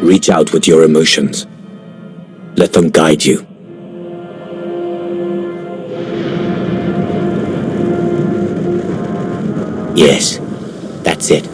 Reach out with your emotions. Let them guide you. Yes, that's it.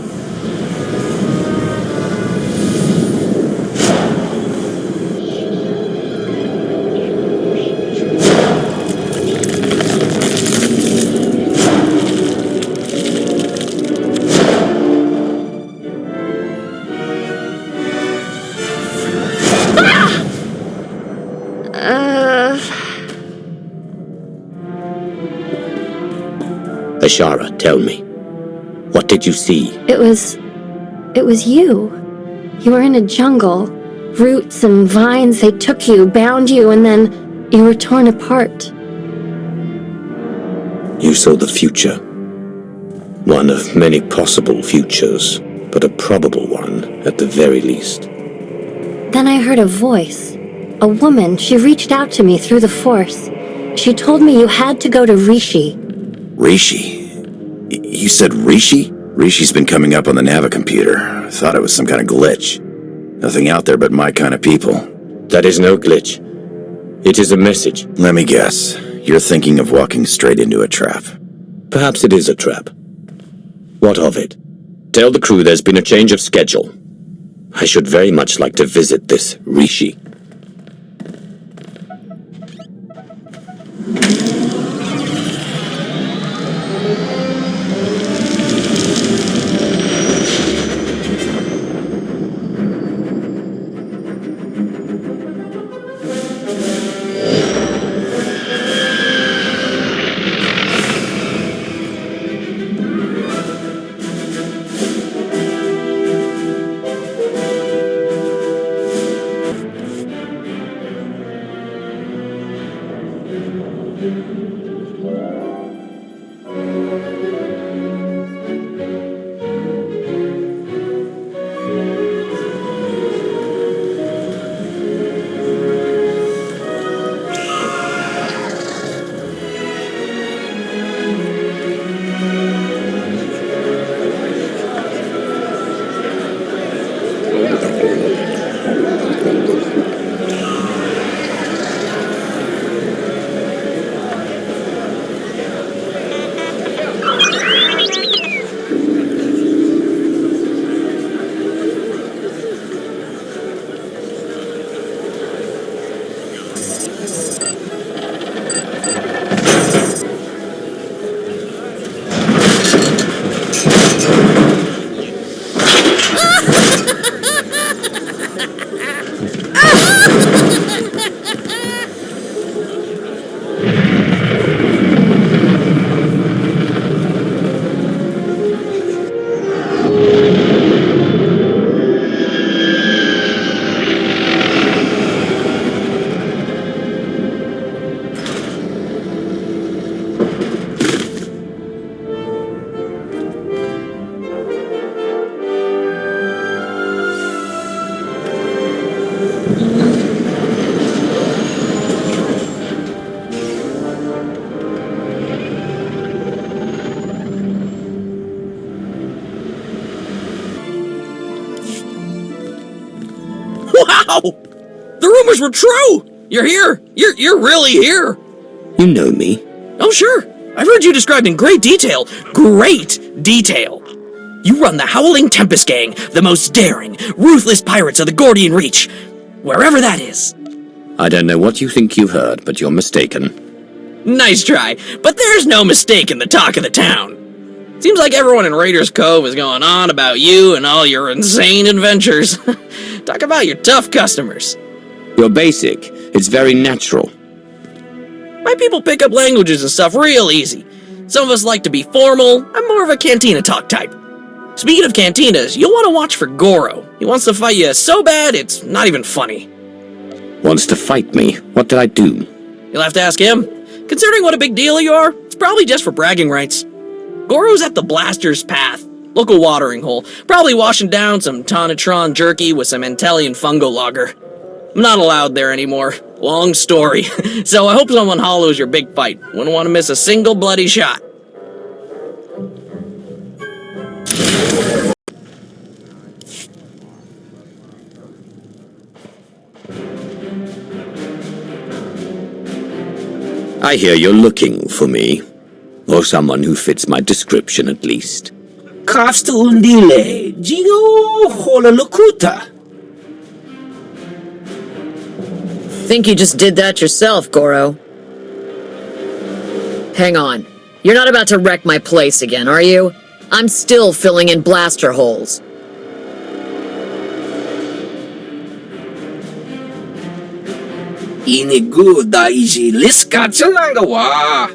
Ashara, tell me. What did you see? It was you. You were in a jungle. Roots and vines, they took you, bound you, and then you were torn apart. You saw the future. One of many possible futures, but a probable one at the very least. Then I heard a voice. A woman, she reached out to me through the Force. She told me you had to go to Rishi. Rishi? You said Rishi? Rishi's been coming up on the Navicomputer. I thought it was some kind of glitch. Nothing out there but my kind of people. That is no glitch. It is a message. Let me guess. You're thinking of walking straight into a trap. Perhaps it is a trap. What of it? Tell the crew there's been a change of schedule. I should very much like to visit this Rishi. Wow! The rumors were true! You're here! You're really here! You know me. Oh, sure. I've heard you described in great detail. Great detail. You run the Howling Tempest Gang, the most daring, ruthless pirates of the Gordian Reach. Wherever that is. I don't know what you think you heard, but you're mistaken. Nice try, but there's no mistake in the talk of the town. Seems like everyone in Raiders Cove is going on about you and all your insane adventures. Talk about your tough customers. You're basic. It's very natural. My people pick up languages and stuff real easy. Some of us like to be formal. I'm more of a cantina talk type. Speaking of cantinas, you'll want to watch for Goro. He wants to fight you so bad, it's not even funny. Wants to fight me? What did I do? You'll have to ask him. Considering what a big deal you are, it's probably just for bragging rights. Goro's at the Blaster's Path, local watering hole, probably washing down some Tonatron jerky with some Antelian fungo lager. I'm not allowed there anymore. Long story. So I hope someone hollows your big fight. Wouldn't want to miss a single bloody shot. I hear you're looking for me. Or someone who fits my description, at least. Kafsta undile, Jigo Holalukuta. Think you just did that yourself, Goro. Hang on. You're not about to wreck my place again, are you? I'm still filling in blaster holes. Inigu daiji liska wa.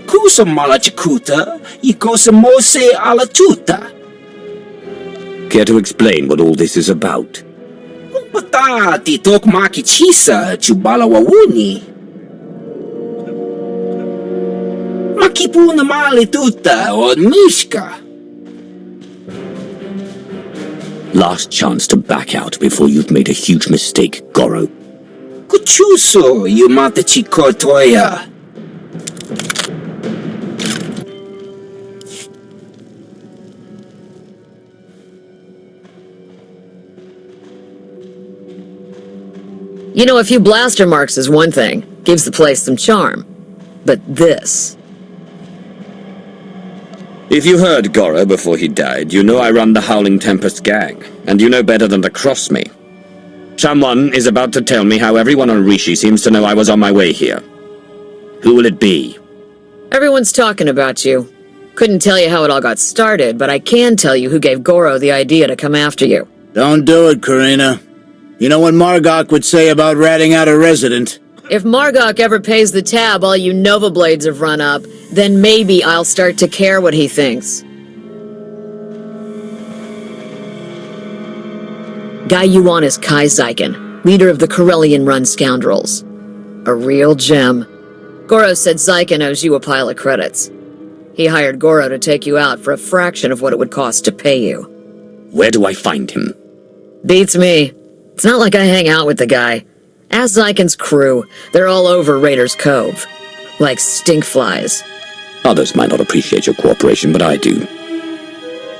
Kusa malachikuta, ikosa mose ala tuta. Care to explain what all this is about? Pata titok makichisa chubala wawuni. Makipuna mali tuta o mishka. Last chance to back out before you've made a huge mistake, Goro. Kuchuso yumata chikotoya. You know, a few blaster marks is one thing. Gives the place some charm. But this... If you heard Goro before he died, you know I run the Howling Tempest gang, and you know better than to cross me. Someone is about to tell me how everyone on Rishi seems to know I was on my way here. Who will it be? Everyone's talking about you. Couldn't tell you how it all got started, but I can tell you who gave Goro the idea to come after you. Don't do it, Karina. You know what Margok would say about ratting out a resident. If Margok ever pays the tab all you Nova Blades have run up, then maybe I'll start to care what he thinks. Guy you want is Kai Zyken, leader of the Corellian-run scoundrels. A real gem. Goro said Zyken owes you a pile of credits. He hired Goro to take you out for a fraction of what it would cost to pay you. Where do I find him? Beats me. It's not like I hang out with the guy. Ask Zyken's crew. They're all over Raiders Cove. Like stinkflies. Others might not appreciate your cooperation, but I do.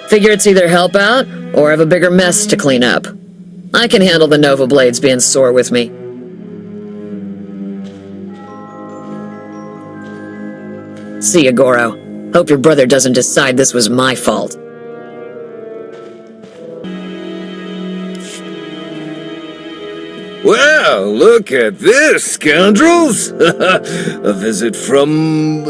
Figure it's either help out, or have a bigger mess to clean up. I can handle the Nova Blades being sore with me. See ya, Goro. Hope your brother doesn't decide this was my fault. Well, look at this, scoundrels! A visit from...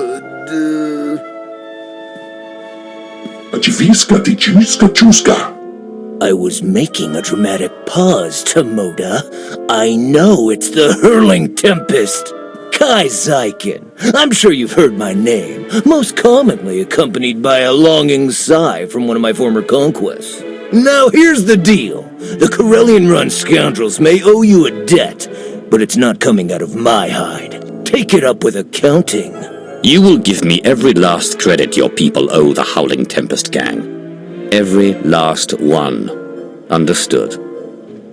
I was making a dramatic pause, Tomoda. I know it's the Hurling Tempest. Kai Zyken. I'm sure you've heard my name, most commonly accompanied by a longing sigh from one of my former conquests. Now here's the deal. The Corellian-run scoundrels may owe you a debt, but it's not coming out of my hide. Take it up with accounting. You will give me every last credit your people owe the Howling Tempest gang. Every last one. Understood?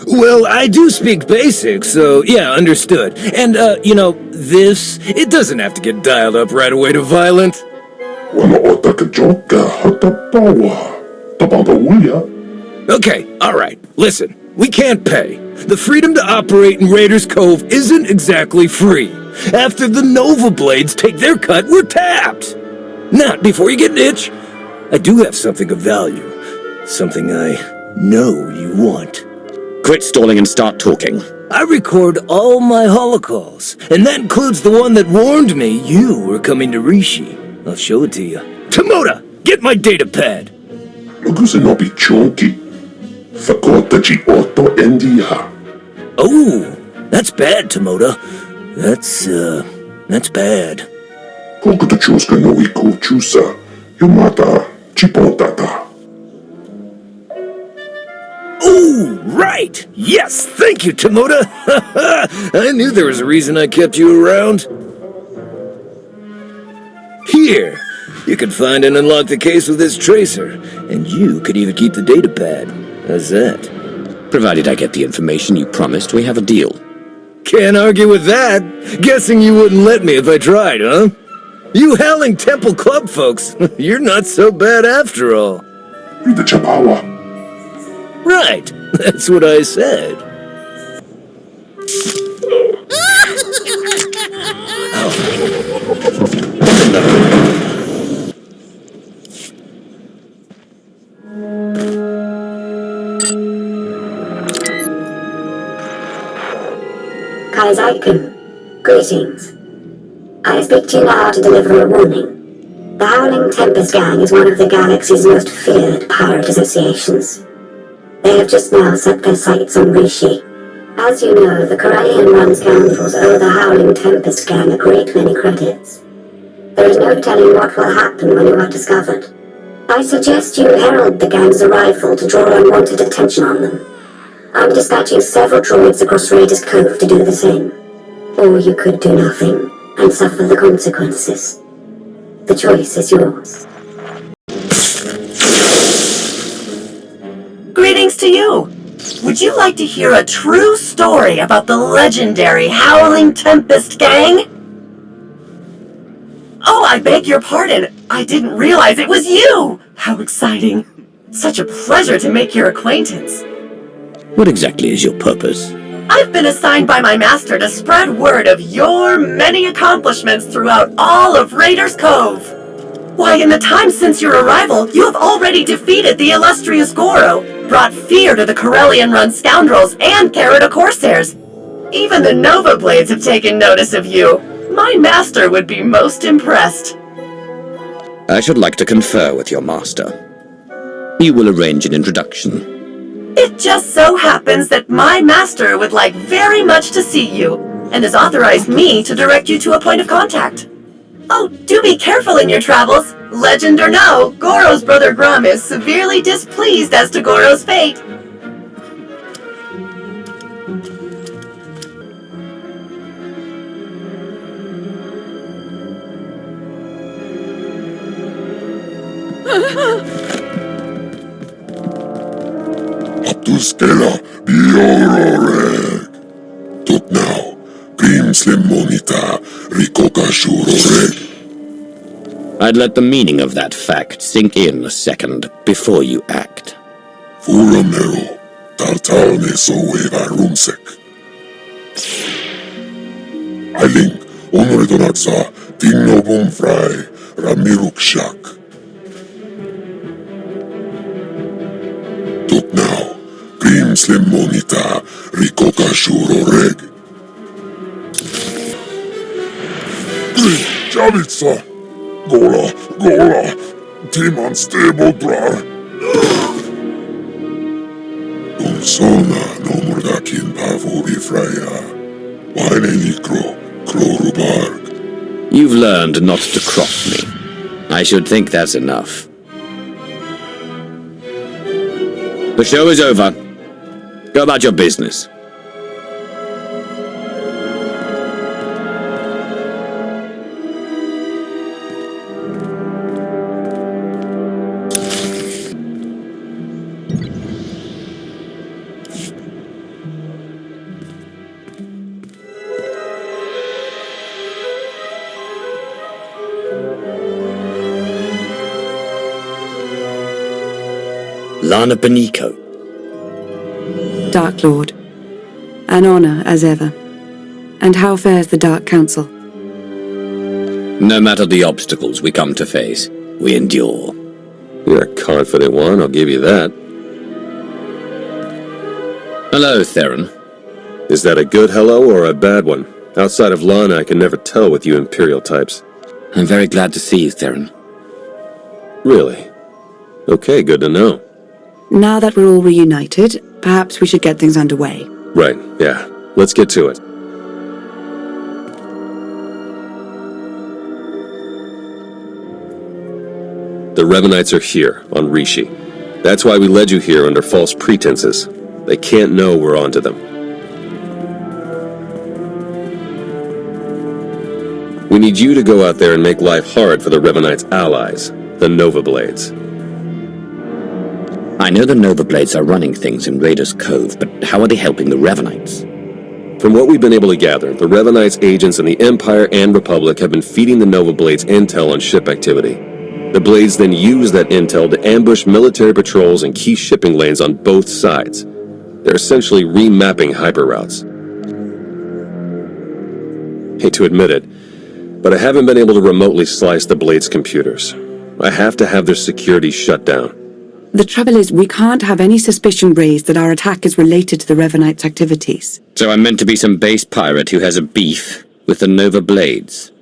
Well, I do speak basic, so yeah, understood. And, it doesn't have to get dialed up right away to violent. Okay, alright, listen. We can't pay. The freedom to operate in Raiders Cove isn't exactly free. After the Nova Blades take their cut, we're tapped. Not before you get an itch. I do have something of value. Something I know you want. Quit stalling and start talking. I record all my holocalls, and that includes the one that warned me you were coming to Rishi. I'll show it to you. Tomoda, get my data pad. Oh, that's bad, Tomoda. That's bad. Oh, Oh, right! Yes, thank you, Tomoda! I knew there was a reason I kept you around. Here, you can find and unlock the case with this tracer, and you could even keep the data pad. How's that? Provided I get the information you promised, we have a deal. Can't argue with that. Guessing you wouldn't let me if I tried, huh? You Howling Temple Club folks, you're not so bad after all. Right, that's what I said. Kaizaikun, greetings. I speak to you now to deliver a warning. The Howling Tempest Gang is one of the galaxy's most feared pirate associations. They have just now set their sights on Rishi. As you know, the Corellian run scoundrels owe the Howling Tempest Gang a great many credits. There is no telling what will happen when you are discovered. I suggest you herald the gang's arrival to draw unwanted attention on them. I'm dispatching several droids across Raiders Cove to do the same. Or you could do nothing and suffer the consequences. The choice is yours. Greetings to you! Would you like to hear a true story about the legendary Howling Tempest Gang? Oh, I beg your pardon. I didn't realize it was you! How exciting. Such a pleasure to make your acquaintance. What exactly is your purpose? I've been assigned by my master to spread word of your many accomplishments throughout all of Raiders Cove. Why, in the time since your arrival, you have already defeated the illustrious Goro, brought fear to the Corellian-run scoundrels, and carried a Corsairs. Even the Nova Blades have taken notice of you. My master would be most impressed. I should like to confer with your master. You will arrange an introduction. It just so happens that my master would like very much to see you, and has authorized me to direct you to a point of contact. Oh, do be careful in your travels. Legend or no, Goro's brother Grum is severely displeased as to Goro's fate. Abduskela biororeg. Tot now, Grimslim monita rikokashuroreg. I'd let the meaning of that fact sink in a second before you act. Furamero, tartalne soeva rumsek. Ailing, onoredonatsa, tinnobum fry, ramirukshak. Tot now, Grimslim monita rikokashuroreg. Javitsa! Gola, Timan Stebodrar. Umsona no murdakin pavuri fraya. Waine likro, klorubarg. You've learned not to cross me. I should think that's enough. The show is over. Go about your business. Lana Beniko. Dark Lord. An honor, as ever. And how fares the Dark Council? No matter the obstacles we come to face, we endure. You're a confident one, I'll give you that. Hello, Theron. Is that a good hello or a bad one? Outside of Lana, I can never tell with you Imperial types. I'm very glad to see you, Theron. Really? Okay, good to know. Now that we're all reunited, perhaps we should get things underway. Right, yeah. Let's get to it. The Revanites are here, on Rishi. That's why we led you here under false pretenses. They can't know we're onto them. We need you to go out there and make life hard for the Revanites' allies, the Nova Blades. I know the Nova Blades are running things in Raiders Cove, but how are they helping the Revanites? From what we've been able to gather, the Revanites' agents in the Empire and Republic have been feeding the Nova Blades intel on ship activity. The Blades then use that intel to ambush military patrols and key shipping lanes on both sides. They're essentially remapping hyperroutes. Hate to admit it, but I haven't been able to remotely slice the Blades' computers. I have to have their security shut down. The trouble is, we can't have any suspicion raised that our attack is related to the Revanites' activities. So I'm meant to be some base pirate who has a beef with the Nova Blades?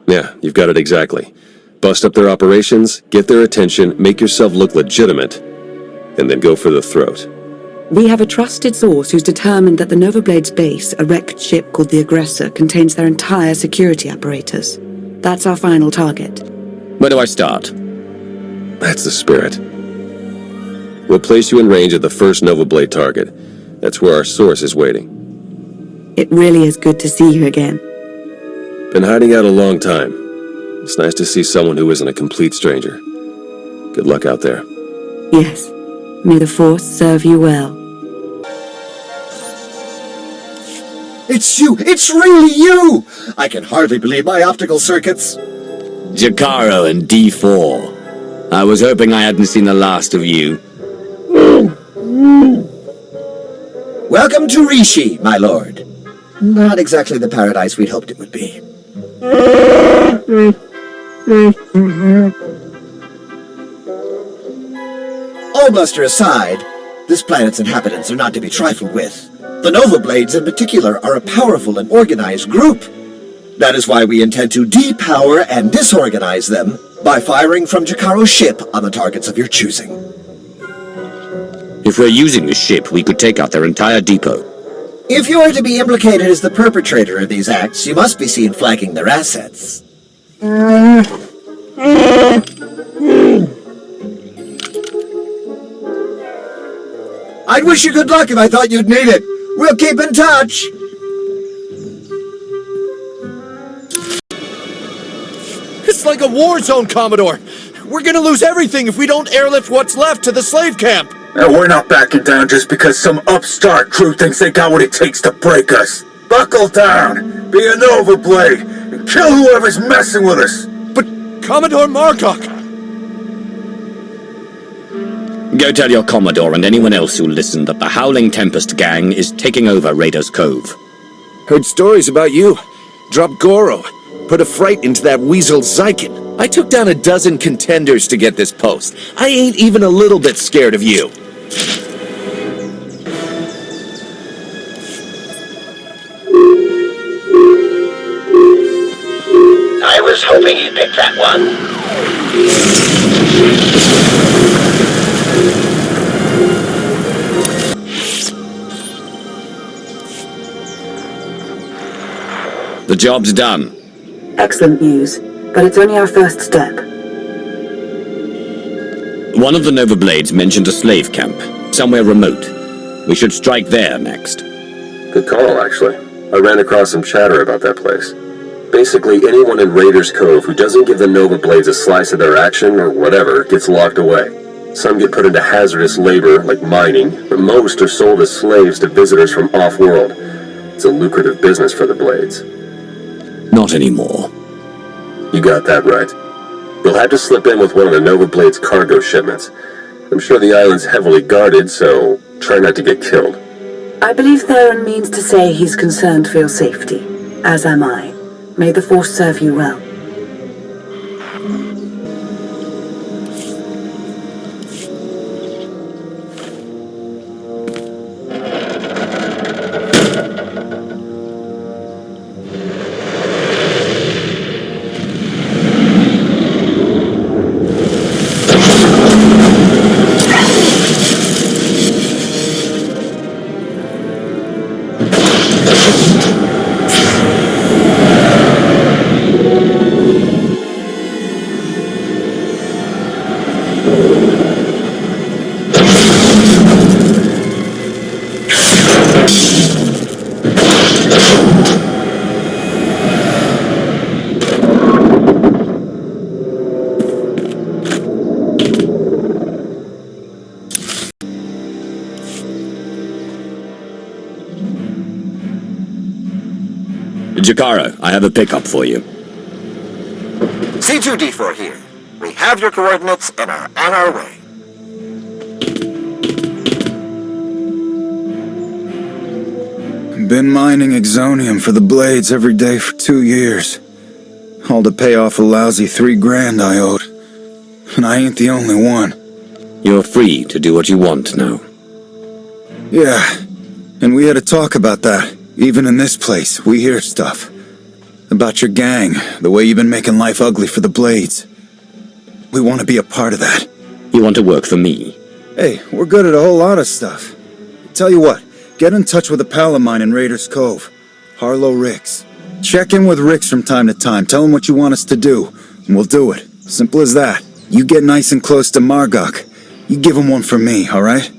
Yeah, you've got it exactly. Bust up their operations, get their attention, make yourself look legitimate, and then go for the throat. We have a trusted source who's determined that the Nova Blades base, a wrecked ship called the Aggressor, contains their entire security apparatus. That's our final target. Where do I start? That's the spirit. We'll place you in range of the first Nova Blade target. That's where our source is waiting. It really is good to see you again. Been hiding out a long time. It's nice to see someone who isn't a complete stranger. Good luck out there. Yes. May the Force serve you well. It's you! It's really you! I can hardly believe my optical circuits. Jakaro and D4. I was hoping I hadn't seen the last of you. Welcome to Rishi, my lord. Not exactly the paradise we'd hoped it would be. All bluster aside, this planet's inhabitants are not to be trifled with. The Nova Blades in particular are a powerful and organized group. That is why we intend to depower and disorganize them by firing from Jakaro's ship on the targets of your choosing. If we're using the ship, we could take out their entire depot. If you are to be implicated as the perpetrator of these acts, you must be seen flagging their assets. I'd wish you good luck if I thought you'd need it. We'll keep in touch. It's like a war zone, Commodore. We're gonna lose everything if we don't airlift what's left to the slave camp. And we're not backing down just because some upstart crew thinks they got what it takes to break us. Buckle down, be a Nova Blade, and kill whoever's messing with us. But Commodore Margok... Go tell your Commodore and anyone else who'll listen that the Howling Tempest gang is taking over Raiders Cove. Heard stories about you. Dropped Goro. Put a fright into that weasel Zyken. I took down a dozen contenders to get this post. I ain't even a little bit scared of you. I was hoping you'd pick that one. The job's done. Excellent news, but it's only our first step. One of the Nova Blades mentioned a slave camp, somewhere remote. We should strike there next. Good call, actually. I ran across some chatter about that place. Basically, anyone in Raiders Cove who doesn't give the Nova Blades a slice of their action or whatever gets locked away. Some get put into hazardous labor, like mining, but most are sold as slaves to visitors from off-world. It's a lucrative business for the Blades. Not anymore. You got that right. You'll have to slip in with one of the Nova Blade's cargo shipments. I'm sure the island's heavily guarded, so try not to get killed. I believe Theron means to say he's concerned for your safety, as am I. May the Force serve you well. Jakaro, I have a pickup for you. C2D4 here. We have your coordinates and are on our way. Been mining exonium for the blades every day for 2 years. All to pay off a lousy $3,000 I owed. And I ain't the only one. You're free to do what you want now. Yeah, and we had a talk about that. Even in this place, we hear stuff. About your gang, the way you've been making life ugly for the Blades. We want to be a part of that. You want to work for me? Hey, we're good at a whole lot of stuff. Tell you what, get in touch with a pal of mine in Raiders Cove, Harlow Ricks. Check in with Ricks from time to time, tell him what you want us to do, and we'll do it. Simple as that. You get nice and close to Margok. You give him one for me, alright?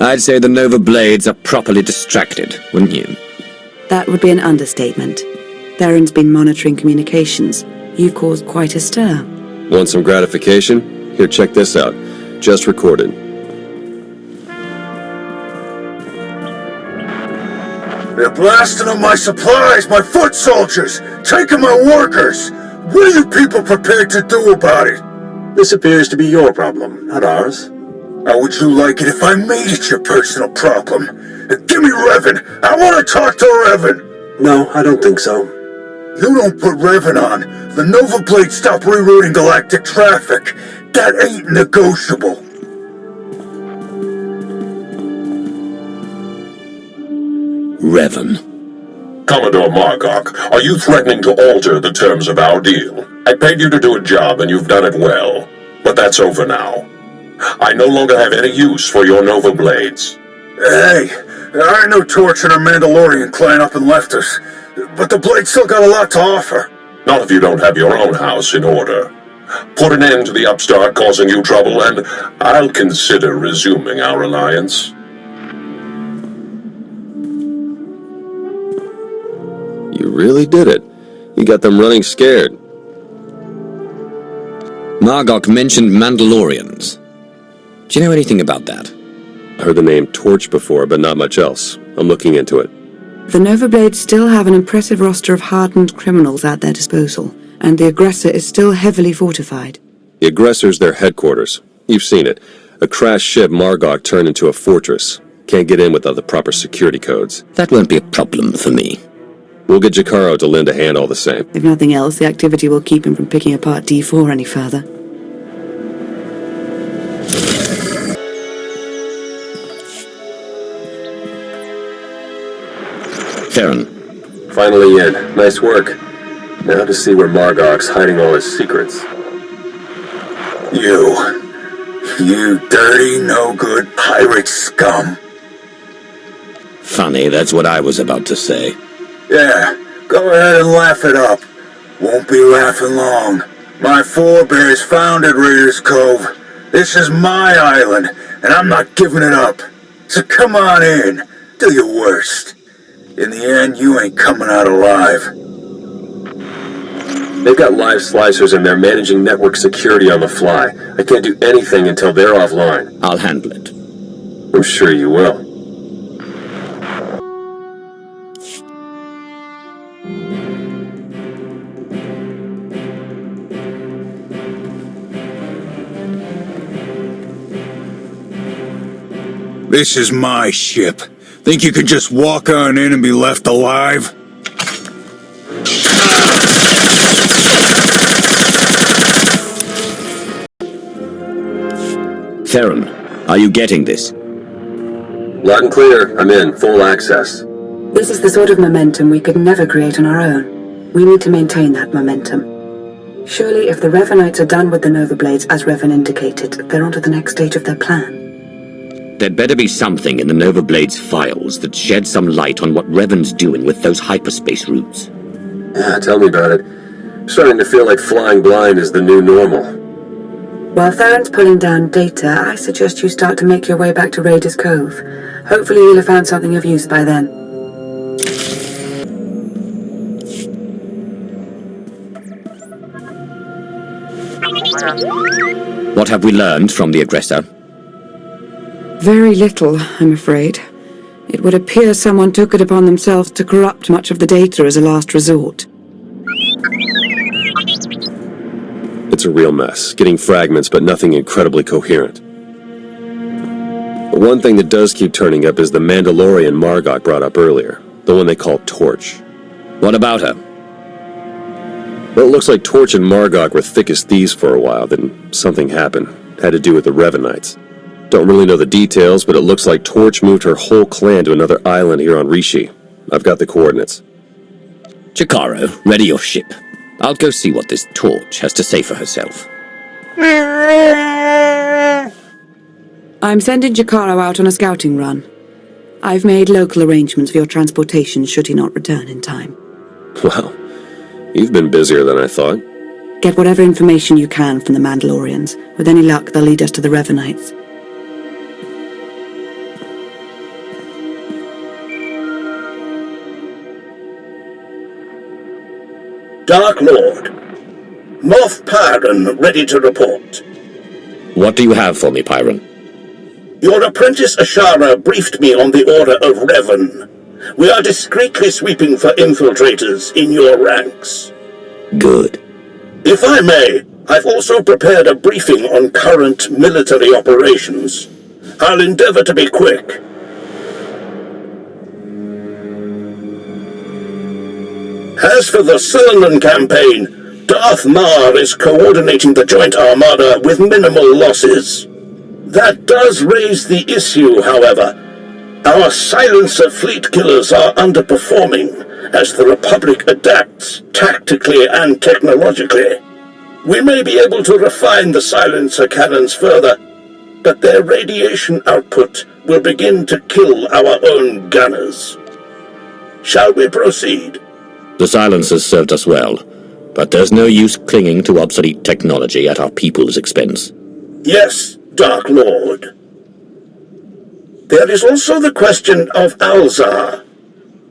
I'd say the Nova Blades are properly distracted, wouldn't you? That would be an understatement. Theron's been monitoring communications. You've caused quite a stir. Want some gratification? Here, check this out. Just recorded. They're blasting on my supplies, my foot soldiers, taking my workers. What are you people prepared to do about it? This appears to be your problem, not ours. How would you like it if I made it your personal problem? Give me Revan. I want to talk to Revan. No, I don't think so. You don't put Revan on. The Nova Blades stop rerouting galactic traffic. That ain't negotiable. Revan. Commodore Margok, are you threatening to alter the terms of our deal? I paid you to do a job and you've done it well. But that's over now. I no longer have any use for your Nova Blades. Hey, I know Torch and her Mandalorian clan up and left us, but the Blades still got a lot to offer. Not if you don't have your own house in order. Put an end to the upstart causing you trouble, and I'll consider resuming our alliance. You really did it. You got them running scared. Margok mentioned Mandalorians. Do you know anything about that? I heard the name Torch before, but not much else. I'm looking into it. The Nova Blades still have an impressive roster of hardened criminals at their disposal, and the aggressor is still heavily fortified. The aggressor's their headquarters. You've seen it. A crashed ship Margok turned into a fortress. Can't get in without the proper security codes. That won't be a problem for me. We'll get Jakaro to lend a hand all the same. If nothing else, the activity will keep him from picking apart D4 any further. Theron. Finally in. Nice work. Now to see where Margok's hiding all his secrets. You dirty, no-good pirate scum. Funny, that's what I was about to say. Yeah, go ahead and laugh it up. Won't be laughing long. My forebears founded Raiders Cove. This is my island, and I'm not giving it up. So come on in, do your worst. In the end, you ain't coming out alive. They've got live slicers and they're managing network security on the fly. I can't do anything until they're offline. I'll handle it. I'm sure you will. This is my ship. Think you could just walk on in and be left alive? Theron, are you getting this? Loud and clear. I'm in. Full access. This is the sort of momentum we could never create on our own. We need to maintain that momentum. Surely if the Revanites are done with the Nova Blades, as Revan indicated, they're on to the next stage of their plan. There'd better be something in the Nova Blades files that sheds some light on what Revan's doing with those hyperspace routes. Yeah, tell me about it. I'm starting to feel like flying blind is the new normal. While Theron's pulling down data, I suggest you start to make your way back to Raiders Cove. Hopefully you'll have found something of use by then. What have we learned from the aggressor? Very little, I'm afraid. It would appear someone took it upon themselves to corrupt much of the data as a last resort. It's a real mess, getting fragments but nothing incredibly coherent. But one thing that does keep turning up is the Mandalorian Margok brought up earlier, the one they call Torch. What about her? Well, it looks like Torch and Margok were thick as thieves for a while, then something happened. Had to do with the Revanites. Don't really know the details, but it looks like Torch moved her whole clan to another island here on Rishi. I've got the coordinates. Chikaro, ready your ship. I'll go see what this Torch has to say for herself. I'm sending Jakaro out on a scouting run. I've made local arrangements for your transportation should he not return in time. Wow, you've been busier than I thought. Get whatever information you can from the Mandalorians. With any luck, they'll lead us to the Revanites. Dark Lord. Moff Pyron ready to report. What do you have for me, Pyron? Your apprentice Ashara briefed me on the order of Revan. We are discreetly sweeping for infiltrators in your ranks. Good. If I may, I've also prepared a briefing on current military operations. I'll endeavor to be quick. As for the Cylinder campaign, Darth Mar is coordinating the Joint Armada with minimal losses. That does raise the issue, however. Our silencer fleet killers are underperforming as the Republic adapts tactically and technologically. We may be able to refine the silencer cannons further, but their radiation output will begin to kill our own gunners. Shall we proceed? The silencers served us well, but there's no use clinging to obsolete technology at our people's expense. Yes, Dark Lord. There is also the question of Alzar.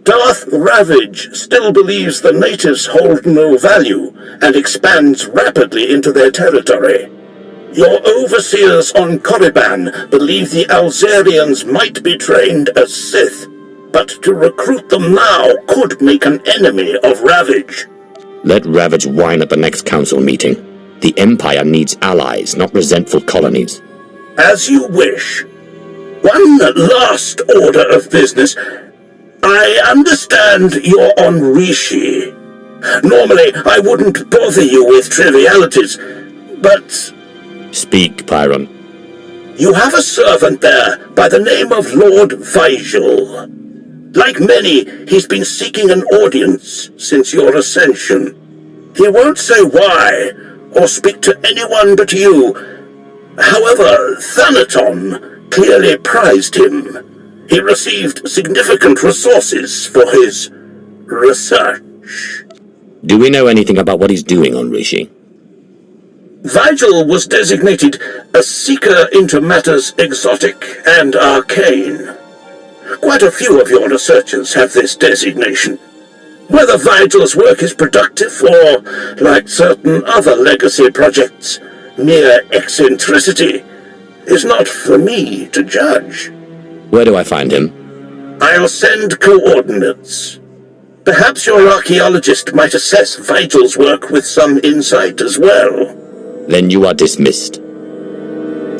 Darth Ravage still believes the natives hold no value and expands rapidly into their territory. Your overseers on Korriban believe the Alzarians might be trained as Sith, but to recruit them now could make an enemy of Ravage. Let Ravage whine at the next council meeting. The Empire needs allies, not resentful colonies. As you wish. One last order of business. I understand you're on Rishi. Normally, I wouldn't bother you with trivialities, but... Speak, Pyron. You have a servant there by the name of Lord Vigil. Like many, he's been seeking an audience since your ascension. He won't say why, or speak to anyone but you. However, Thanaton clearly prized him. He received significant resources for his research. Do we know anything about what he's doing on Rishi? Vigil was designated a seeker into matters exotic and arcane. Quite a few of your researchers have this designation. Whether Vigil's work is productive or, like certain other legacy projects, mere eccentricity, is not for me to judge. Where do I find him? I'll send coordinates. Perhaps your archaeologist might assess Vigil's work with some insight as well. Then you are dismissed.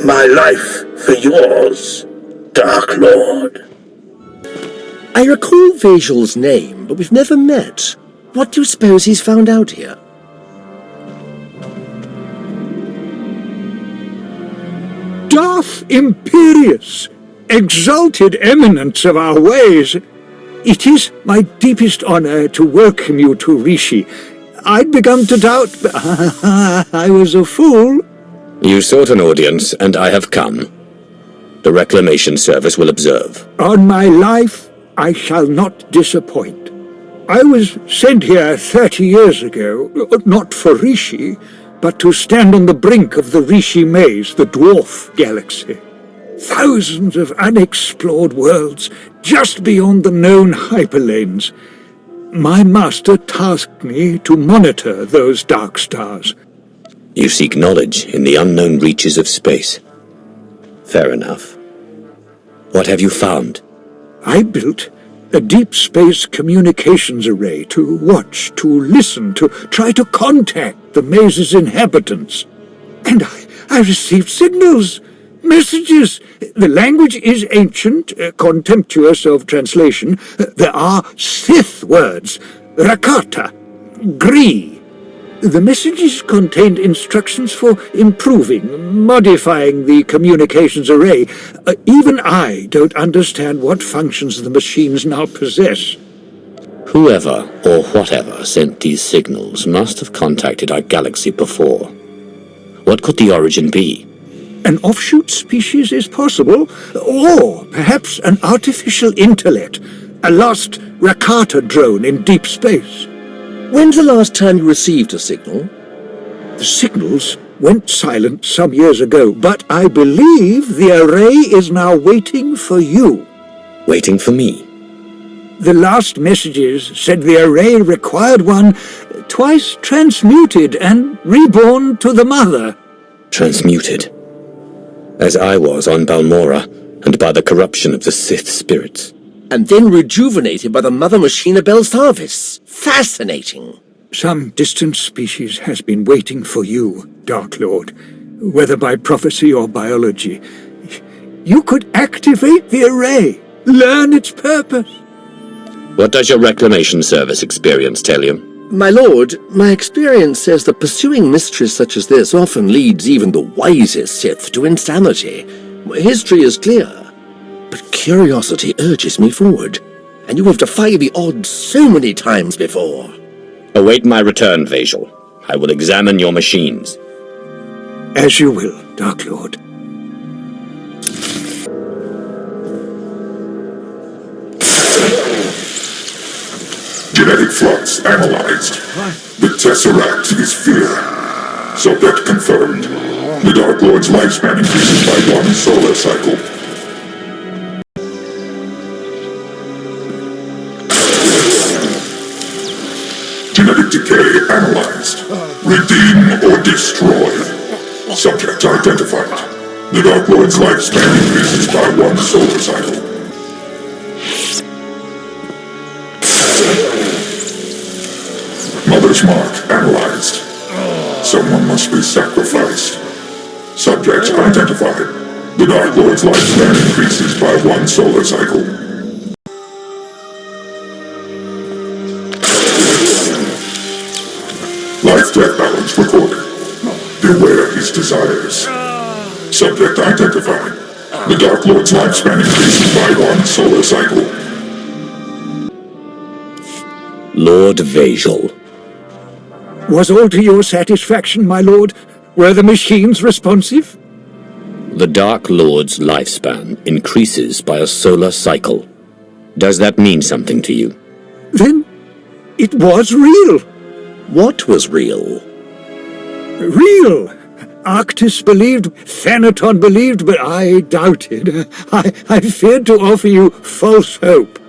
My life for yours, Dark Lord. I recall Vigil's name, but we've never met. What do you suppose he's found out here? Darth Imperius, exalted eminence of our ways. It is my deepest honor to welcome you to Rishi. I'd begun to doubt, but I was a fool. You sought an audience, and I have come. The Reclamation Service will observe. On my life, I shall not disappoint. I was sent here 30 years ago, not for Rishi, but to stand on the brink of the Rishi maze, the dwarf galaxy. Thousands of unexplored worlds just beyond the known hyperlanes. My master tasked me to monitor those dark stars. You seek knowledge in the unknown reaches of space. Fair enough. What have you found? I built a deep space communications array to watch, to listen, to try to contact the maze's inhabitants. And I received signals, messages. The language is ancient, contemptuous of translation. There are Sith words, Rakata, Gree. The messages contained instructions for improving, modifying the communications array. Even I don't understand what functions the machines now possess. Whoever or whatever sent these signals must have contacted our galaxy before. What could the origin be? An offshoot species is possible, or perhaps an artificial intellect, a lost Rakata drone in deep space. When's the last time you received a signal? The signals went silent some years ago, but I believe the array is now waiting for you. Waiting for me? The last messages said the array required one twice transmuted and reborn to the mother. Transmuted? As I was on Balmora, and by the corruption of the Sith spirits. And then rejuvenated by the mother machine of Belsavis. Fascinating. Some distant species has been waiting for you, Dark Lord, whether by prophecy or biology. You could activate the array, learn its purpose. What does your reclamation service experience tell you? My lord, my experience says that pursuing mysteries such as this often leads even the wisest Sith to insanity. History is clear, but curiosity urges me forward, and you have defied the odds so many times before. Await my return, Vajal. I will examine your machines. As you will, Dark Lord. Genetic flux analyzed. The Tesseract is fear. Subject confirmed. The Dark Lord's lifespan increases by 1 solar cycle. Genetic decay analyzed. Redeem or destroy. Subject identified. The Dark Lord's lifespan increases by 1 solar cycle. Mother's mark analyzed. Someone must be sacrificed. Subject identified. The Dark Lord's lifespan increases by 1 solar cycle. Life-death balance recorded. Beware his desires. Subject identified. The Dark Lord's lifespan increases by 1 solar cycle. Lord Vajal. Was all to your satisfaction, my lord? Were the machines responsive? The Dark Lord's lifespan increases by a solar cycle. Does that mean something to you? Then it was real. What was real? Real. Arctis believed, Thanaton believed, but I doubted. I feared to offer you false hope.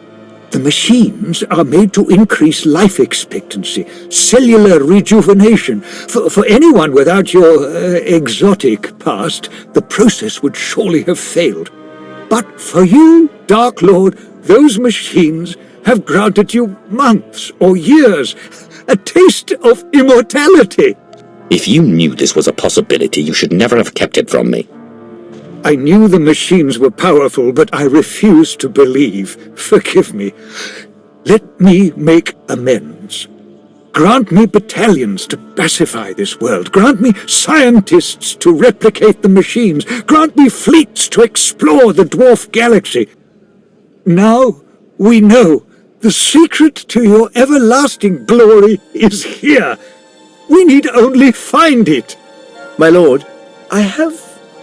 The machines are made to increase life expectancy, cellular rejuvenation. For anyone without your exotic past, the process would surely have failed. But for you, Dark Lord, those machines have granted you months or years, a taste of immortality. If you knew this was a possibility, you should never have kept it from me. I knew the machines were powerful, but I refused to believe. Forgive me. Let me make amends. Grant me battalions to pacify this world. Grant me scientists to replicate the machines. Grant me fleets to explore the dwarf galaxy. Now we know the secret to your everlasting glory is here. We need only find it. My lord, I have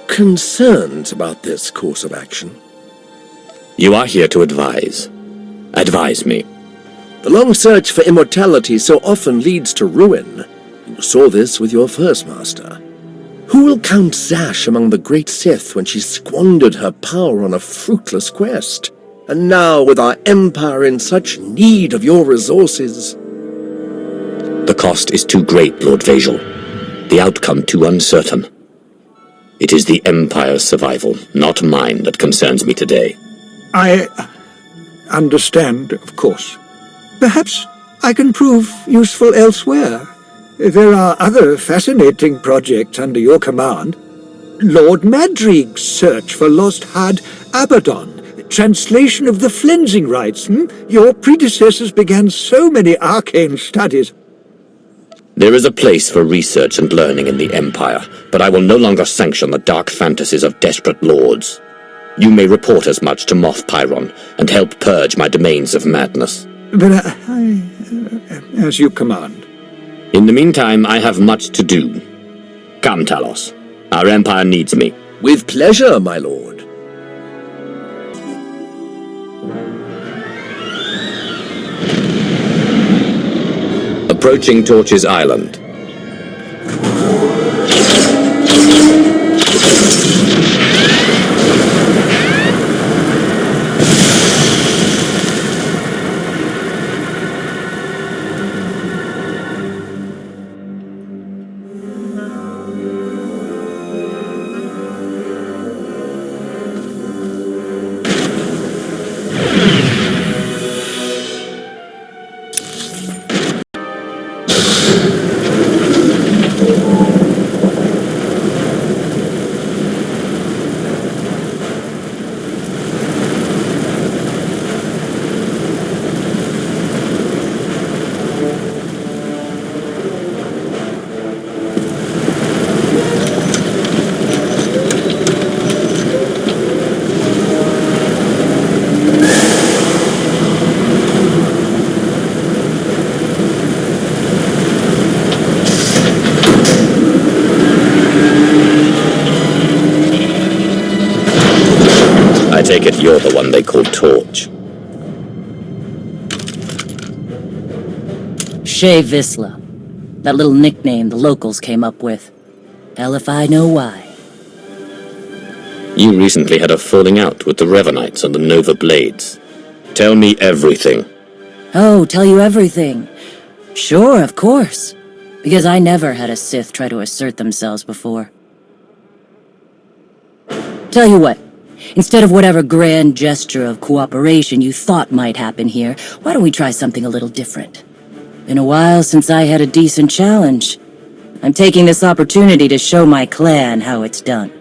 concerns about this course of action. You are here to advise. Advise me. The long search for immortality so often leads to ruin. You saw this with your first master. Who will count Zash among the great Sith when she squandered her power on a fruitless quest? And now, with our Empire in such need of your resources... The cost is too great, Lord Vazal. The outcome too uncertain. It is the Empire's survival, not mine, that concerns me today. I understand, of course. Perhaps I can prove useful elsewhere. There are other fascinating projects under your command. Lord Madrig's search for lost Had Abaddon, translation of the Flensing rites. Your predecessors began so many arcane studies. There is a place for research and learning in the Empire, but I will no longer sanction the dark fantasies of desperate lords. You may report as much to Moff Pyron, and help purge my domains of madness. But as you command. In the meantime, I have much to do. Come, Talos. Our Empire needs me. With pleasure, my lord. Approaching Torches Island. I take it you're the one they call Torch. Shay Visla. That little nickname the locals came up with. Hell if I know why. You recently had a falling out with the Revanites on the Nova Blades. Tell me everything. Oh, tell you everything. Sure, of course. Because I never had a Sith try to assert themselves before. Tell you what. Instead of whatever grand gesture of cooperation you thought might happen here, why don't we try something a little different? Been a while since I had a decent challenge. I'm taking this opportunity to show my clan how it's done.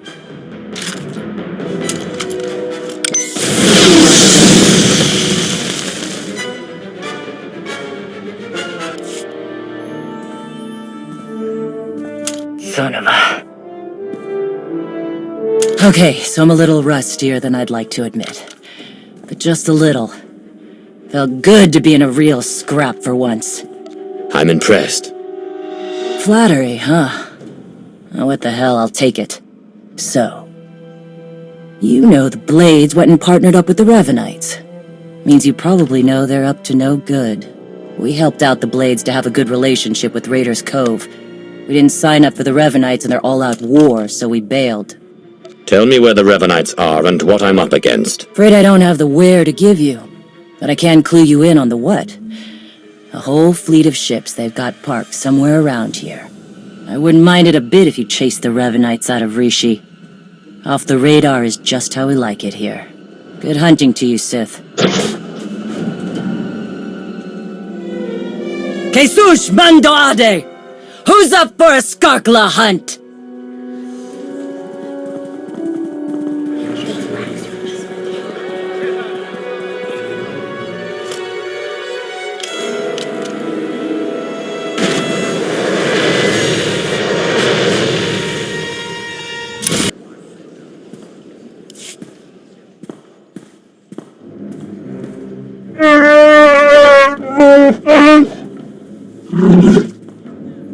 Son of a... Okay, so I'm a little rustier than I'd like to admit. But just a little. Felt good to be in a real scrap for once. I'm impressed. Flattery, huh? Oh, what the hell, I'll take it. So, you know the Blades went and partnered up with the Revanites. Means you probably know they're up to no good. We helped out the Blades to have a good relationship with Raiders Cove. We didn't sign up for the Revanites in their all-out war, so we bailed. Tell me where the Revanites are and what I'm up against. Afraid I don't have the where to give you, but I can clue you in on the what. A whole fleet of ships they've got parked somewhere around here. I wouldn't mind it a bit if you chased the Revanites out of Rishi. Off the radar is just how we like it here. Good hunting to you, Sith. Jesus Mandoade! Who's up for a Skarkla hunt?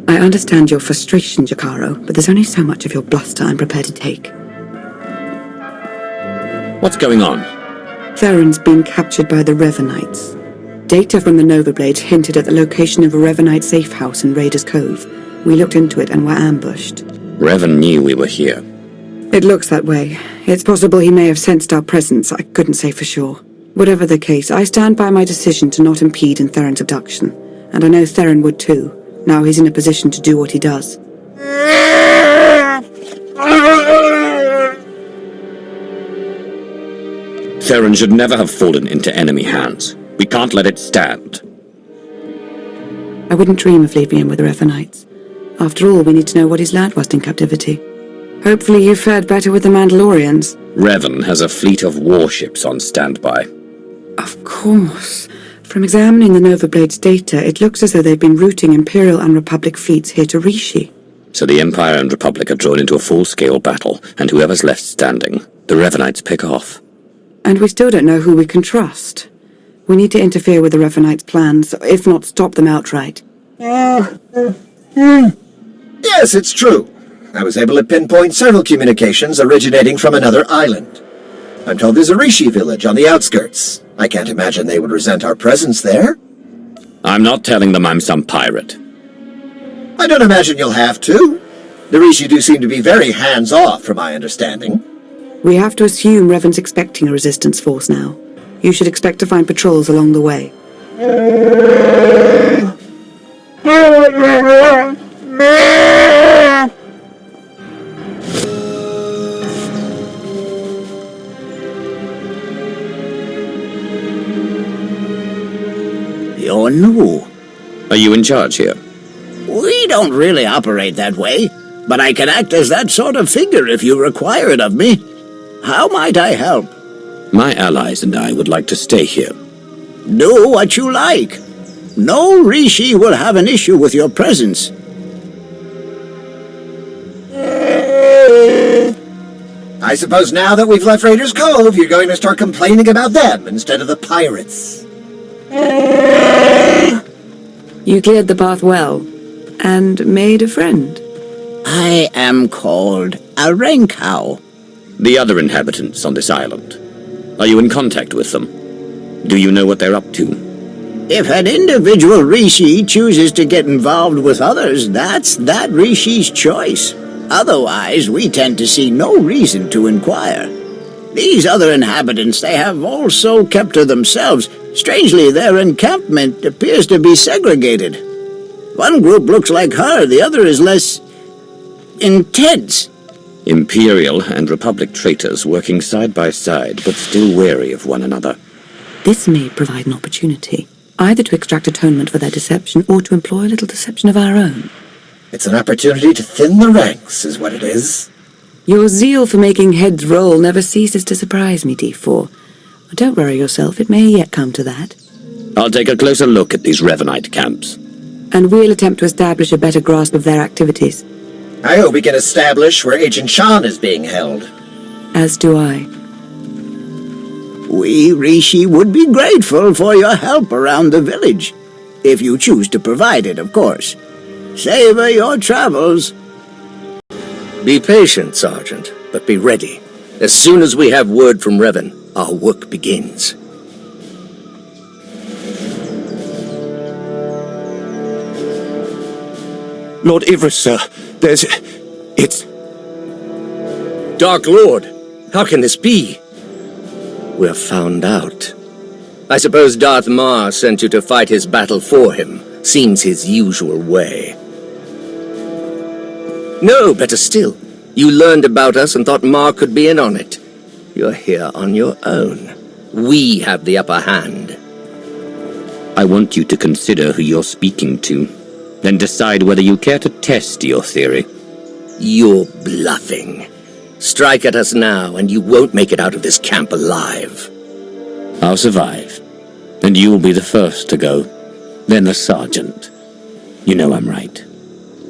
I understand your frustration, Jakaro, but there's only so much of your bluster I'm prepared to take. What's going on? Theron's been captured by the Revanites. Data from the Nova Blades hinted at the location of a Revanite safe house in Raiders Cove. We looked into it and were ambushed. Revan knew we were here. It looks that way. It's possible he may have sensed our presence. I couldn't say for sure. Whatever the case, I stand by my decision to not impede in Theron's abduction. And I know Theron would too. Now he's in a position to do what he does. Theron should never have fallen into enemy hands. We can't let it stand. I wouldn't dream of leaving him with the Revanites. After all, we need to know what he's learned whilst in captivity. Hopefully you fared better with the Mandalorians. Revan has a fleet of warships on standby. Of course. From examining the Nova Blade's data, it looks as though they've been routing Imperial and Republic fleets here to Rishi. So the Empire and Republic are drawn into a full-scale battle, and whoever's left standing, the Revanites pick off. And we still don't know who we can trust. We need to interfere with the Revanites' plans, if not stop them outright. Yes, it's true. I was able to pinpoint several communications originating from another island. I'm told there's a Rishi village on the outskirts. I can't imagine they would resent our presence there. I'm not telling them I'm some pirate. I don't imagine you'll have to. The Rishi do seem to be very hands-off, from my understanding. We have to assume Revan's expecting a resistance force now. You should expect to find patrols along the way. You're new. Are you in charge here? We don't really operate that way, but I can act as that sort of figure if you require it of me. How might I help? My allies and I would like to stay here. Do what you like. No Rishi will have an issue with your presence. I suppose now that we've left Raiders Cove, you're going to start complaining about them instead of the pirates. You cleared the path well, and made a friend. I am called a Renkow. The other inhabitants on this island. Are you in contact with them? Do you know what they're up to? If an individual Rishi chooses to get involved with others, that's that Rishi's choice. Otherwise, we tend to see no reason to inquire. These other inhabitants they have also kept to themselves. Strangely, their encampment appears to be segregated. One group looks like her, the other is less intense. Imperial and Republic traitors working side by side, but still wary of one another. This may provide an opportunity, either to extract atonement for their deception or to employ a little deception of our own. It's an opportunity to thin the ranks, is what it is. Your zeal for making heads roll never ceases to surprise me, D4. But don't worry yourself, it may yet come to that. I'll take a closer look at these Revanite camps. And we'll attempt to establish a better grasp of their activities. I hope we can establish where Agent Shan is being held. As do I. We, Rishi, would be grateful for your help around the village. If you choose to provide it, of course. Savor your travels. Be patient, Sergeant, but be ready. As soon as we have word from Revan, our work begins. Lord Ivris, sir. It's... Dark Lord, how can this be? We're found out. I suppose Darth Mar sent you to fight his battle for him. Seems his usual way. No, better still. You learned about us and thought Mar could be in on it. You're here on your own. We have the upper hand. I want you to consider who you're speaking to, then decide whether you care to test your theory. You're bluffing. Strike at us now, and you won't make it out of this camp alive. I'll survive, and you'll be the first to go, then the sergeant. You know I'm right.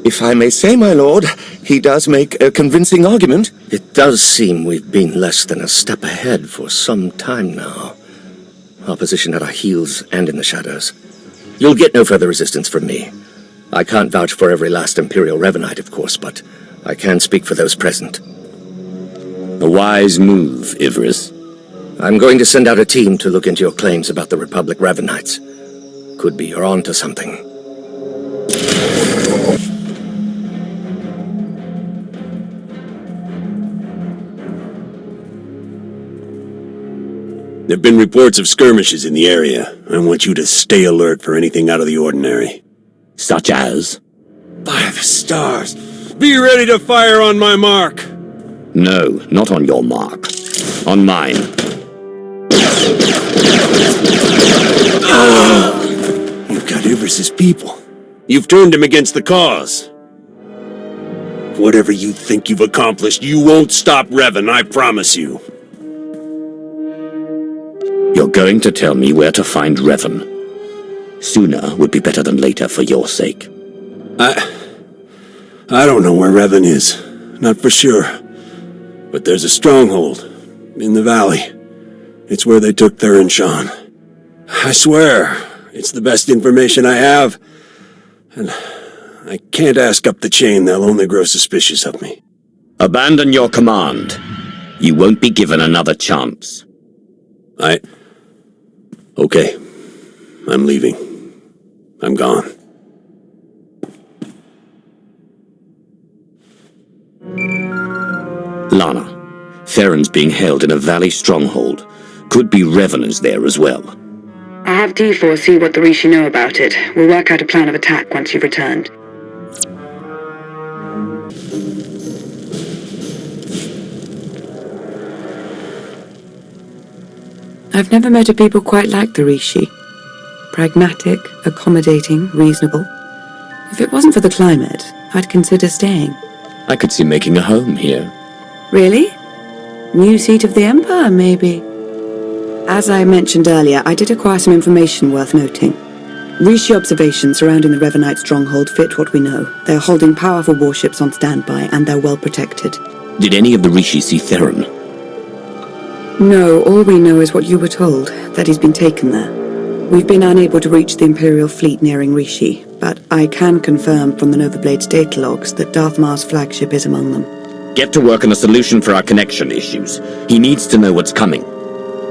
If I may say, my lord, he does make a convincing argument. It does seem we've been less than a step ahead for some time now. Our position at our heels and in the shadows. You'll get no further resistance from me. I can't vouch for every last Imperial Revanite, of course, but I can speak for those present. A wise move, Ivris. I'm going to send out a team to look into your claims about the Republic Revanites. Could be you're onto something. have been reports of skirmishes in the area. I want you to stay alert for anything out of the ordinary. Such as? 5 stars. Be ready to fire on my mark. No, not on your mark. On mine. You've got Ivris's people. You've turned him against the cause. Whatever you think you've accomplished, you won't stop Revan, I promise you. You're going to tell me where to find Revan. Sooner would be better than later for your sake. I don't know where Revan is. Not for sure. But there's a stronghold in the valley. It's where they took Theron Shan. I swear, it's the best information I have. And I can't ask up the chain, they'll only grow suspicious of me. Abandon your command. You won't be given another chance. Okay. I'm leaving. I'm gone. Lana, Theron's being held in a valley stronghold. Could be Revenants there as well. I'll have T4 see what the Rishi know about it. We'll work out a plan of attack once you've returned. I've never met a people quite like the Rishi. Pragmatic, accommodating, reasonable. If it wasn't for the climate, I'd consider staying. I could see making a home here. Really? New seat of the Empire, maybe? As I mentioned earlier, I did acquire some information worth noting. Rishi observations surrounding the Revanite stronghold fit what we know. They're holding powerful warships on standby, and they're well protected. Did any of the Rishi see Theron? No, all we know is what you were told, that he's been taken there. We've been unable to reach the Imperial fleet nearing Rishi, but I can confirm from the Novablade's data logs that Darth Mar's flagship is among them. Get to work on a solution for our connection issues. He needs to know what's coming.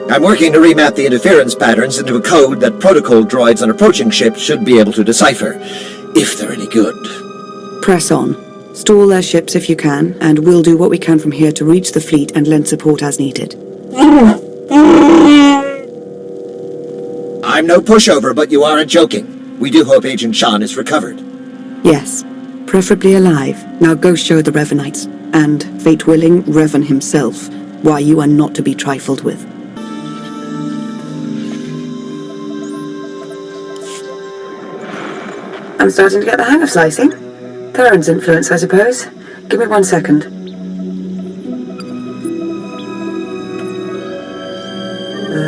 I'm working to remap the interference patterns into a code that protocol droids on approaching ships should be able to decipher, if they're any good. Press on. Stall their ships if you can, and we'll do what we can from here to reach the fleet and lend support as needed. I'm no pushover, but you aren't joking. We do hope Agent Shan is recovered. Yes, preferably alive. Now go show the Revanites, and, fate willing, Revan himself, why you are not to be trifled with. I'm starting to get the hang of slicing. Theron's influence, I suppose. Give me 1 second.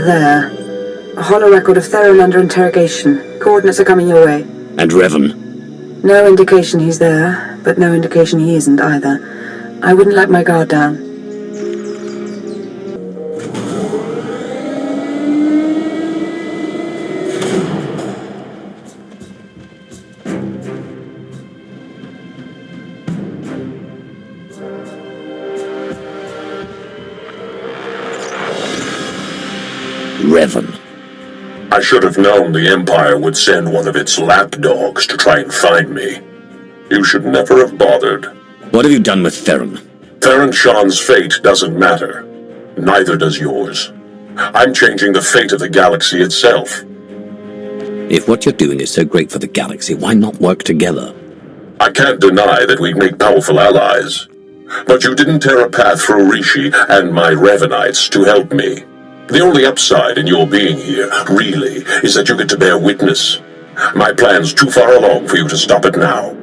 There. A hollow record of Theron under interrogation. Coordinates are coming your way. And Revan? No indication he's there, but no indication he isn't either. I wouldn't let my guard down. Revan. I should have known the Empire would send one of its lapdogs to try and find me. You should never have bothered. What have you done with Theron? Theron Shan's fate doesn't matter. Neither does yours. I'm changing the fate of the galaxy itself. If what you're doing is so great for the galaxy, why not work together? I can't deny that we'd make powerful allies. But you didn't tear a path through Rishi and my Revanites to help me. The only upside in your being here, really, is that you get to bear witness. My plan's too far along for you to stop it now.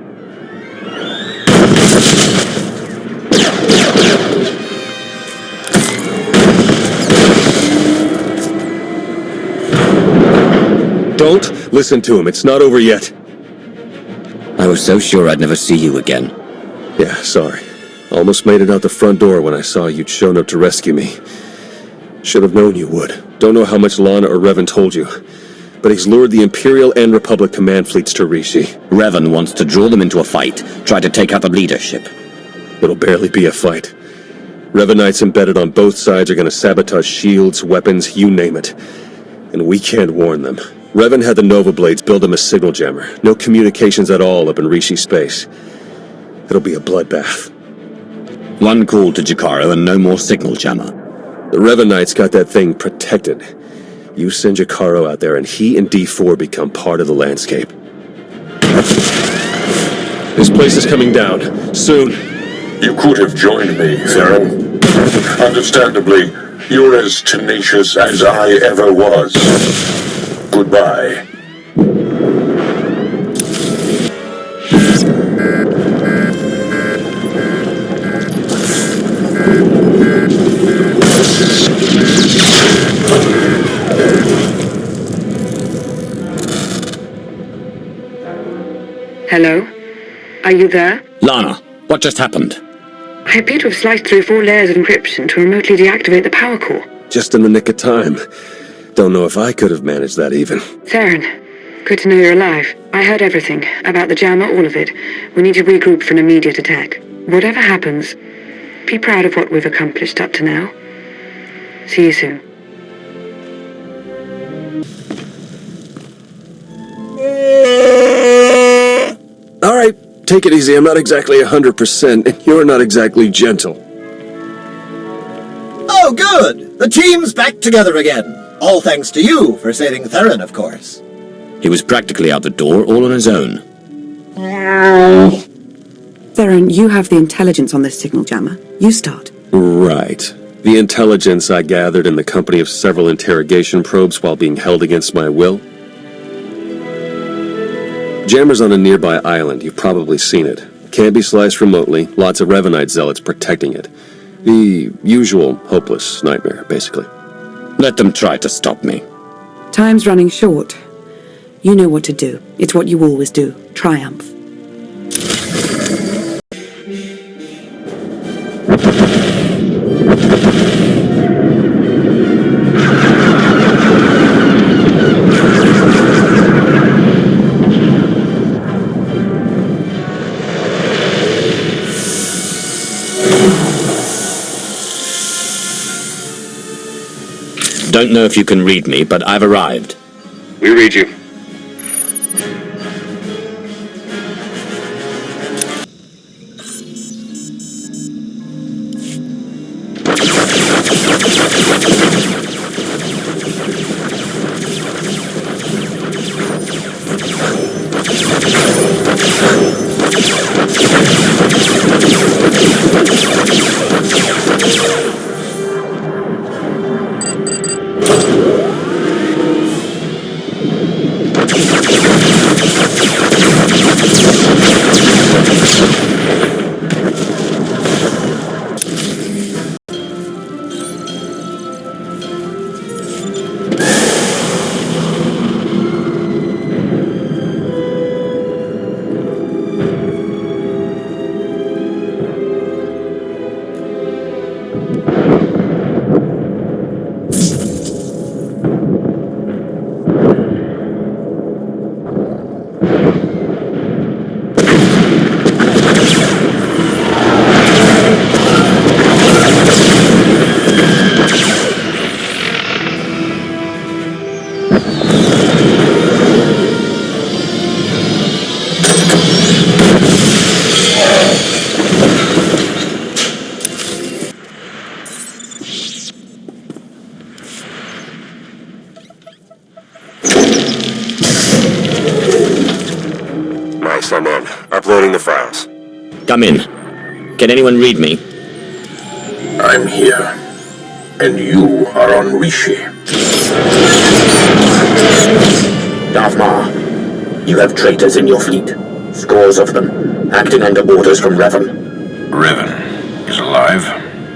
Don't listen to him. It's not over yet. I was so sure I'd never see you again. Yeah, sorry. Almost made it out the front door when I saw you'd shown up to rescue me. Should have known you would. Don't know how much Lana or Revan told you, but he's lured the Imperial and Republic command fleets to Rishi. Revan wants to draw them into a fight, try to take out the leadership. It'll barely be a fight. Revanites embedded on both sides are going to sabotage shields, weapons, you name it. And we can't warn them. Revan had the Nova Blades build him a signal jammer. No communications at all up in Rishi space. It'll be a bloodbath. One call to Jakaro and no more signal jammer. The Revanites got that thing protected. You send Jakaro out there and he and D4 become part of the landscape. This place is coming down. Soon. You could have joined me, Theron. Understandably, you're as tenacious as I ever was. Goodbye. Hello? Are you there? Lana, what just happened? I appear to have sliced through 4 layers of encryption to remotely deactivate the power core. Just in the nick of time. Don't know if I could have managed that even. Theron, good to know you're alive. I heard everything. About the jammer, all of it. We need to regroup for an immediate attack. Whatever happens, be proud of what we've accomplished up to now. See you soon. Alright, take it easy. I'm not exactly 100%, and you're not exactly gentle. Oh, good! The team's back together again. All thanks to you for saving Theron, of course. He was practically out the door all on his own. Theron, you have the intelligence on this signal jammer. You start. Right. The intelligence I gathered in the company of several interrogation probes while being held against my will. Jammer's on a nearby island. You've probably seen it. Can't be sliced remotely. Lots of Revanite zealots protecting it. The usual hopeless nightmare, basically. Let them try to stop me. Time's running short. You know what to do. It's what you always do. Triumph. Don't know if you can read me, but I've arrived. We read you. I'm in. Uploading the files. Come in. Can anyone read me? I'm here. And you are on Rishi. Darth Maul, you have traitors in your fleet. Scores of them, acting under orders from Revan. Revan is alive?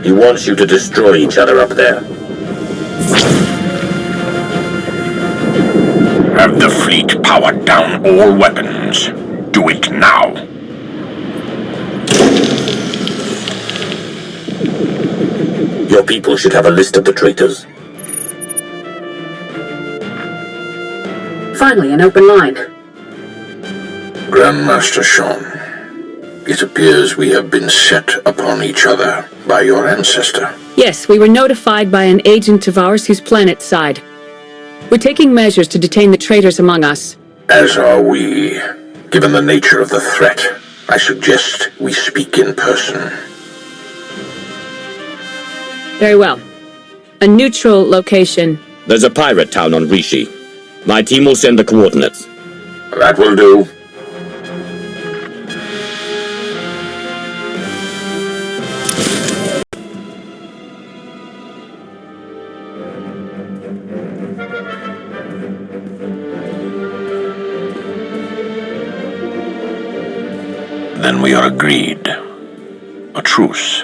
He wants you to destroy each other up there. Have the fleet power down all weapons. Do it now. Your people should have a list of the traitors. Finally, an open line. Grandmaster Sean, it appears we have been set upon each other by your ancestor. Yes, we were notified by an agent of ours whose planet side. We're taking measures to detain the traitors among us. As are we. Given the nature of the threat, I suggest we speak in person. Very well. A neutral location. There's a pirate town on Rishi. My team will send the coordinates. That will do. Then we are agreed. A truce.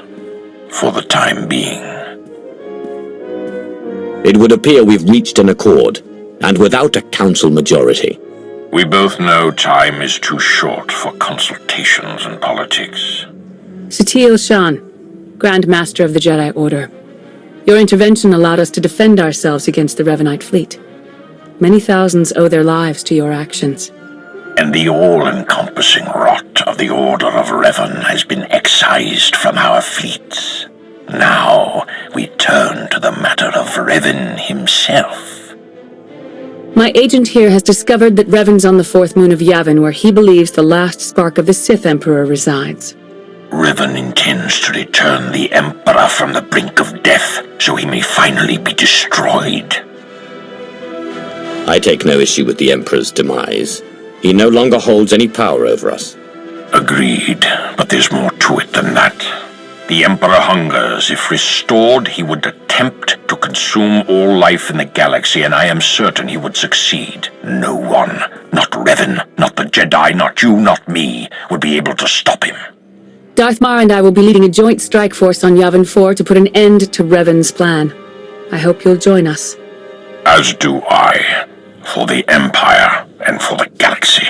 For the time being. It would appear we've reached an accord, and without a council majority. We both know time is too short for consultations and politics. Satil Shan, Grand Master of the Jedi Order. Your intervention allowed us to defend ourselves against the Revanite fleet. Many thousands owe their lives to your actions. And the all-encompassing rot of the Order of Revan has been excised from our fleets. Now we turn to the matter of Revan himself. My agent here has discovered that Revan's on the fourth moon of Yavin, where he believes the last spark of the Sith Emperor resides. Revan intends to return the Emperor from the brink of death, so he may finally be destroyed. I take no issue with the Emperor's demise. He no longer holds any power over us. Agreed, but there's more to it than that. The Emperor hungers. If restored, he would attempt to consume all life in the galaxy, and I am certain he would succeed. No one, not Revan, not the Jedi, not you, not me, would be able to stop him. Darth Mar and I will be leading a joint strike force on Yavin 4 to put an end to Revan's plan. I hope you'll join us. As do I. For the Empire and for the galaxy.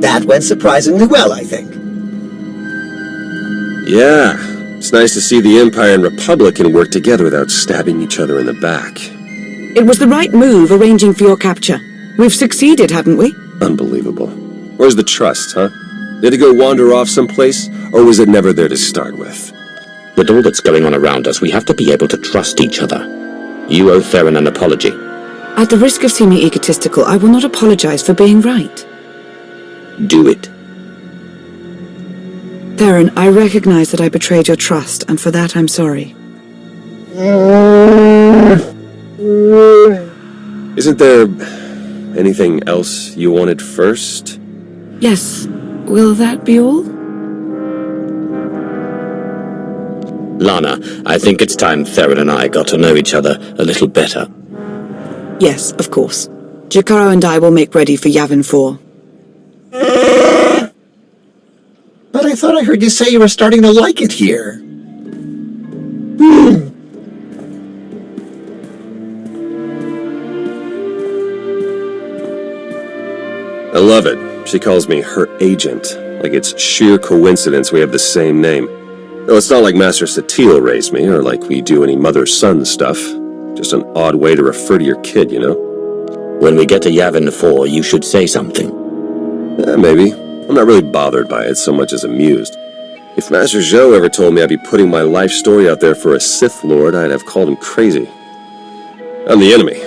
That went surprisingly well, I think. Yeah, it's nice to see the Empire and Republic can work together without stabbing each other in the back. It was the right move arranging for your capture. We've succeeded, haven't we? Unbelievable. Where's the trust, huh? Did it go wander off someplace, or was it never there to start with? With all that's going on around us, we have to be able to trust each other. You owe Theron an apology. At the risk of seeming egotistical, I will not apologize for being right. Do it. Theron, I recognize that I betrayed your trust, and for that I'm sorry. Isn't there anything else you wanted first? Yes. Will that be all? Lana, I think it's time Theron and I got to know each other a little better. Yes, of course. Jakaro and I will make ready for Yavin 4. But I thought I heard you say you were starting to like it here. I love it. She calls me her agent, like it's sheer coincidence we have the same name. Though it's not like Master Satil raised me, or like we do any mother-son stuff. Just an odd way to refer to your kid, you know? When we get to Yavin 4, you should say something. Maybe. I'm not really bothered by it so much as amused. If Master Zhou ever told me I'd be putting my life story out there for a Sith Lord, I'd have called him crazy. I'm the enemy.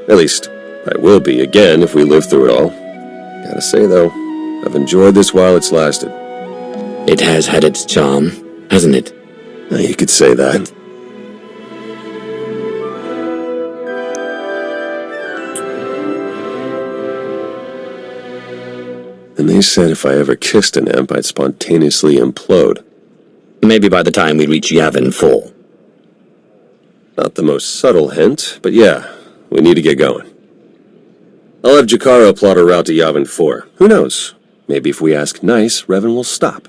At least, I will be again if we live through it all. Gotta say, though, I've enjoyed this while it's lasted. It has had its charm, hasn't it? You could say that. And they said if I ever kissed an imp, I'd spontaneously implode. Maybe by the time we reach Yavin 4. Not the most subtle hint, but yeah, we need to get going. I'll have Jakaro plot a route to Yavin 4. Who knows? Maybe if we ask nice, Revan will stop.